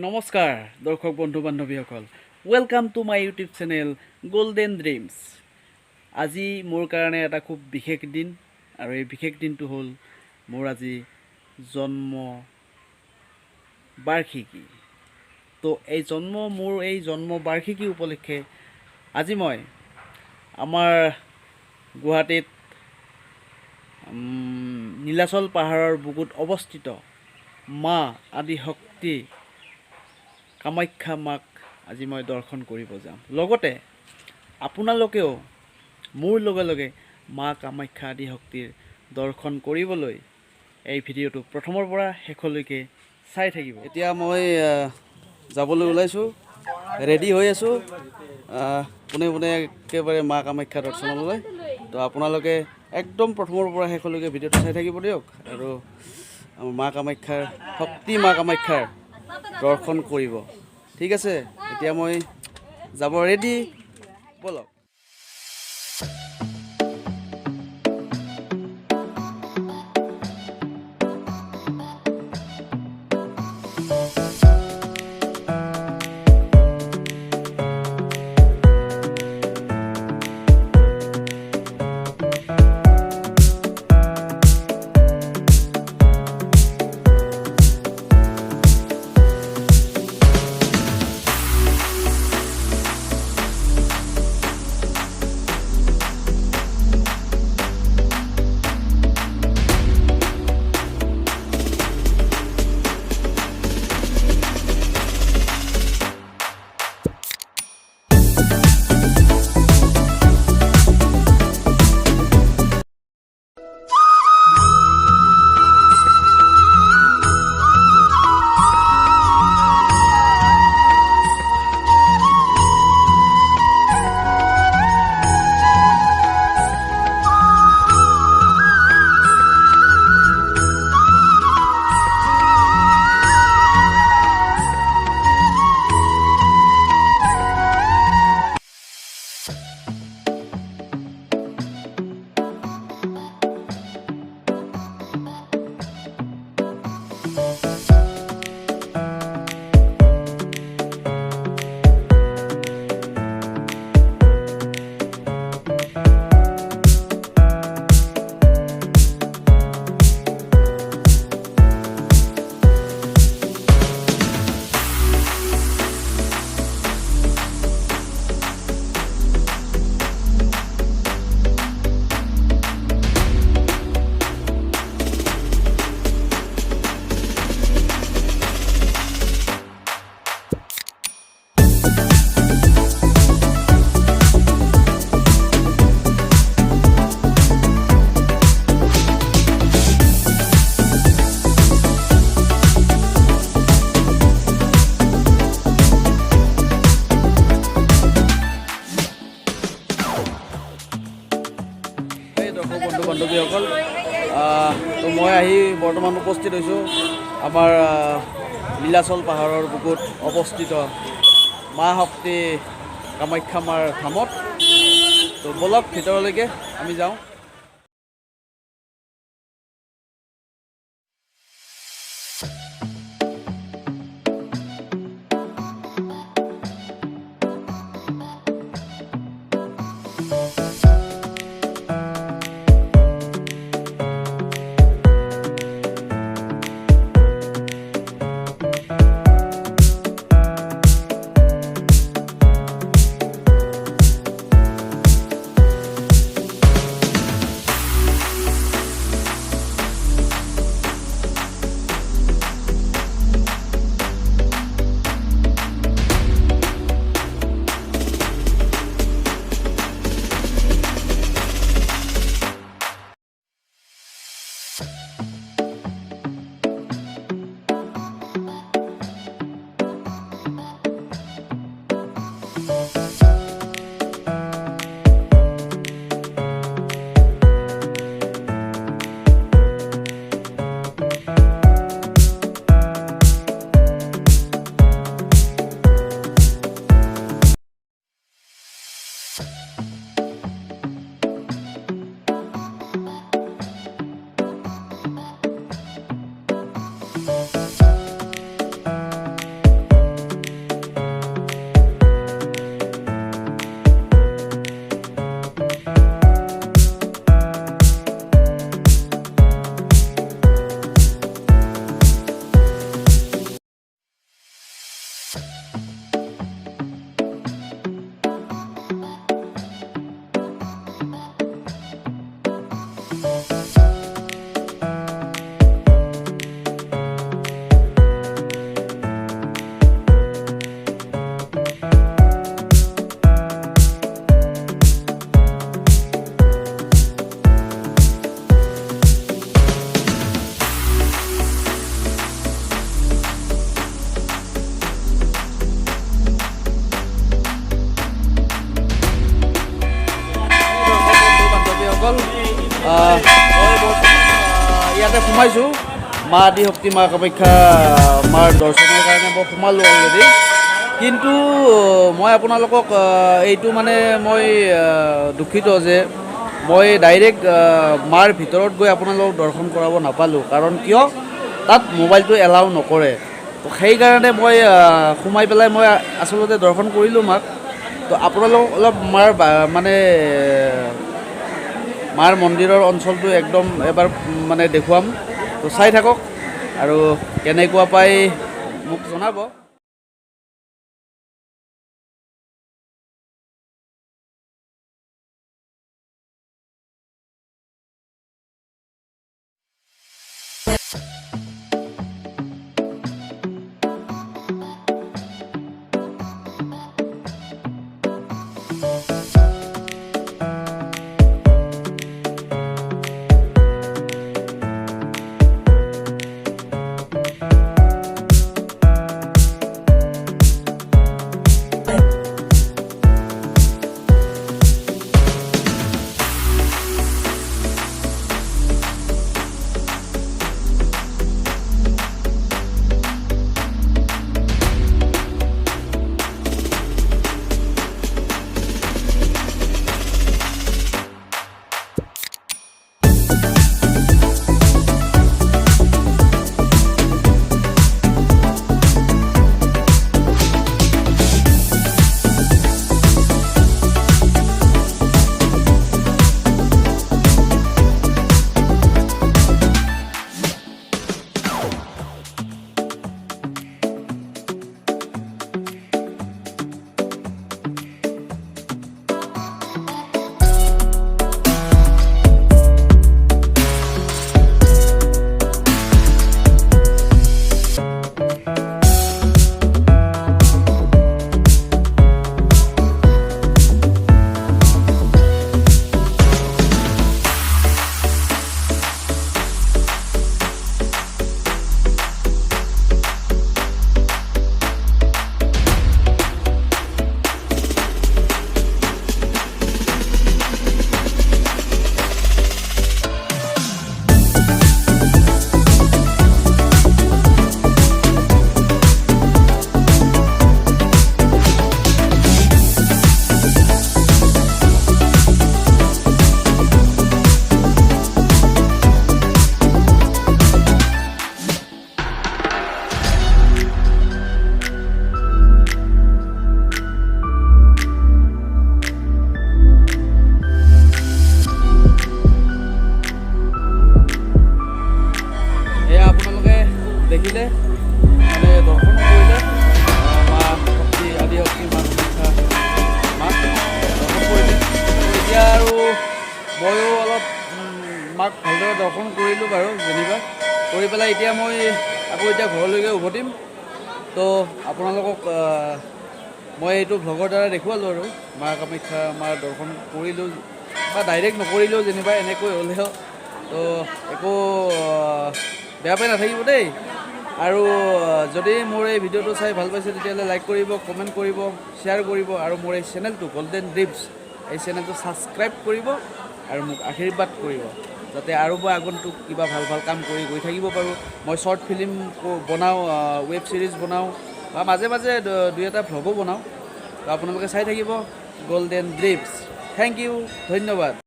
নমস্কাৰ দৰ্শক বন্ধু বান্ধৱীসকল welcome to my YouTube channel golden dreams. আজি মোৰ কাৰণে এটা খুব বিশেষ দিন আৰু এই বিশেষ দিনটো হ'ল মোৰ আজি জন্ম বাৰ্ষিকী। তো এই জন্ম বাৰ্ষিকী উপলক্ষে আজি মই আমাৰ গুৱাহাটীত নীলাচল পাহাৰৰ বুকুত অৱস্থিত মা আদি শক্তি কামাখ্যা মাক আজি মই দৰ্শন কৰিব যাম। লগতে আপোনালোকেও মোৰ লগে লগে মা কামাখ্যা আদি শক্তিৰ দৰ্শন কৰিবলৈ এই ভিডিঅ'টো প্ৰথমৰ পৰা শেষলৈকে চাই থাকিব। এতিয়া মই যাবলৈ ওলাইছোঁ, ৰেডি হৈ আছোঁ পোনে পোনে একেবাৰে মা কামাখ্যা দৰ্শনলৈ। তো আপোনালোকে একদম প্ৰথমৰ পৰা শেষলৈকে ভিডিঅ'টো চাই থাকিব দিয়ক আৰু মা কামাখ্যাৰ মা কামাখ্যাৰ দৰ্শন কৰিব। ঠিক আছে, এতিয়া মই যাব ৰেডি, বলক। বন্ধু বান্ধৱীসকল, তো মই আহি বৰ্তমান উপস্থিত হৈছোঁ আমাৰ নীলাচল পাহাৰৰ বুকুত অৱস্থিত মা শক্তি কামাখ্যা মাৰ ধামত। তো বলক ভিতৰলৈকে আমি যাওঁ। সোমাইছোঁ মা আদি শক্তি মা কামাখ্যা মাৰ দৰ্শনৰ কাৰণে মই সোমালোঁ অলৰেডি। কিন্তু মই আপোনালোকক এইটো মানে মই দুখিত যে মই ডাইৰেক্ট মাৰ ভিতৰত গৈ আপোনালোকক দৰ্শন কৰাব নাপালোঁ। কাৰণ কিয় তাত মোবাইলটো এলাউ নকৰে। তো সেইকাৰণে মই সোমাই পেলাই মই আচলতে দৰ্শন কৰিলোঁ মাক। তো আপোনালোক অলপ মাৰ মানে মাৰ মন্দিৰৰ অঞ্চলটো একদম এবাৰ মানে দেখুৱাম। তো চাই থাকক আৰু কেনেকুৱা পাই মোক জনাব। দেখিলে মানে দৰ্শন কৰিলে মা শক্তি আদি শক্তি মা কামাখ্যা মাক দৰ্শন কৰিলে। এতিয়া আৰু ময়ো অলপ মাক ভালদৰে দৰ্শন কৰিলোঁ বাৰু যেনিবা কৰি পেলাই এতিয়া মই আকৌ এতিয়া ঘৰলৈকে উভতিম। তো আপোনালোকক মই এইটো ভ্লগৰ দ্বাৰা দেখুৱালোঁ আৰু মা কামাখ্যা মাৰ দৰ্শন কৰিলোঁ বা ডাইৰেক্ট নকৰিলেও যেনিবা এনেকৈ হ'লেও তো একো বেয়া পাই নাথাকিব দেই। আৰু যদি মোৰ এই ভিডিঅ'টো চাই ভাল পাইছে তেতিয়াহ'লে লাইক কৰিব, কমেণ্ট কৰিব, শ্বেয়াৰ কৰিব আৰু মোৰ এই চেনেলটো গল্ডেন ড্ৰিমছ এই চেনেলটো ছাবস্ক্ৰাইব কৰিব আৰু মোক আশীৰ্বাদ কৰিব যাতে আৰু মই আগন্তুক কিবা ভাল ভাল কাম কৰি গৈ থাকিব পাৰোঁ। মই শ্বৰ্ট ফিল্ম বনাওঁ, ৱেব ছিৰিজ বনাওঁ বা মাজে মাজে দুই এটা ভ্লগো বনাওঁ। তো আপোনালোকে চাই থাকিব গল্ডেন ড্ৰিমছ। থেংক ইউ, ধন্যবাদ।